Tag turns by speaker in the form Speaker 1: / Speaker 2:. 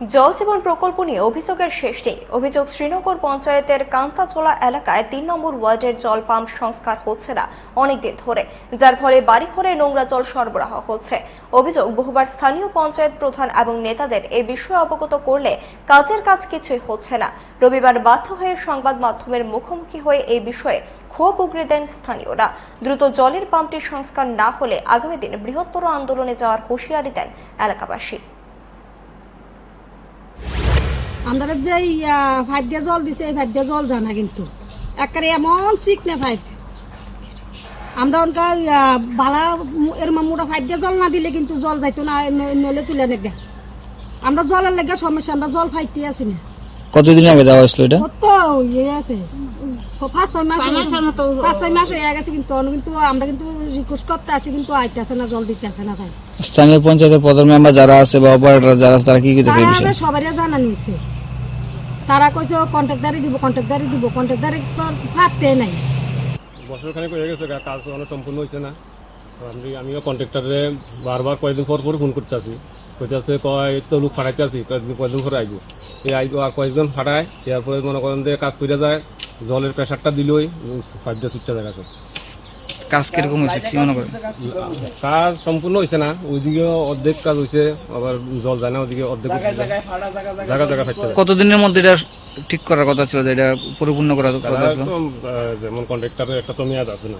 Speaker 1: জল জীবন প্রকল্প নিয়ে অভিযোগের শেষ নেই। অভিযোগ, শ্রীনগর পঞ্চায়েতের কান্তাচোলা এলাকায় ৩ নম্বর ওয়ার্ডের জল পাম্প সংস্কার হচ্ছে না অনেকদিন ধরে, যার ফলে বাড়িঘরে নোংরা জল সরবরাহ হচ্ছে। অভিযোগ, বহুবার স্থানীয় পঞ্চায়েত প্রধান এবং নেতাদের এই বিষয়ে অবগত করলে কাজের কাজ কিছুই হচ্ছে না। রবিবার বাধ্য হয়ে সংবাদ মাধ্যমের মুখোমুখি হয়ে এই বিষয়ে ক্ষোভ উগরে দেন স্থানীয়রা। দ্রুত জলের পাম্পটি সংস্কার না হলে আগামী দিন বৃহত্তর আন্দোলনে যাওয়ার হুঁশিয়ারি দেন এলাকাবাসী।
Speaker 2: আমরা যে পাইপ দিয়ে জল দিছে, এই পাইপ দিয়ে জল যায় না, কিন্তু একেবারে এমন চিকনে পাইপ। আমরা ওনকার বালা এর মোটা পাইপ দিয়ে জল না দিলে কিন্তু জল যাইতো না, নলে তুলে নেগে। আমরা জলের লেগে সমস্যা, আমরা জল পাইতে আছি না।
Speaker 3: কতদিন আগে দেওয়া হয়েছিল এটা?
Speaker 2: কত ইয়ে আছে, 5-6 মাস হয়ে গেছে, কিন্তু আমরা কিন্তু রিকোয়েস্ট করতে আছি, কিন্তু আইতেছে না, জল দিতে আসে না। ভাই,
Speaker 3: স্থানীয় পঞ্চায়েতের প্রধান মেম্বার যারা আছে বা অপারেটর যারা আছে তারা কি কি দেখে বিষয়?
Speaker 2: সবাই জানা নিয়েছে। তারা কইছে কন্ট্রাক্টদারি দিব, কন্ট্রাক্টদারি পাতে নাই।
Speaker 4: বছরখানেক হয়ে গেছে, কাজ সম্পূর্ণ হয়েছে না। আমিও কন্ট্রাক্টরে বারবার কয়েকদিন পর ফোন করতে আছি, কইতেছে কয় তো লোক ফাটাইতে আছি, কয়েকদিন পরে আইব। এই আইব আর কয়েকজন ফাটায়, এরপরে মনে করেন যে কাজ করে যায়, জলের প্রেশারটা দিলই পাইপটা সুচ্ছা জায়গা।
Speaker 3: কাজ কিরকম হয়েছে কি মনে করেন?
Speaker 4: কাজ সম্পূর্ণ হয়েছে না, ওইদিকে অর্ধেক কাজ হয়েছে, আবার জল যায় না, ওইদিকে অর্ধেক জায়গা ফাটতে।
Speaker 3: কতদিনের মধ্যে এটা ঠিক করার কথা ছিল, যে এটা পরিপূর্ণ করার কথা ছিল?
Speaker 4: যেমন কন্ট্রাক্টরের একটা তো মেয়াদ আছে না।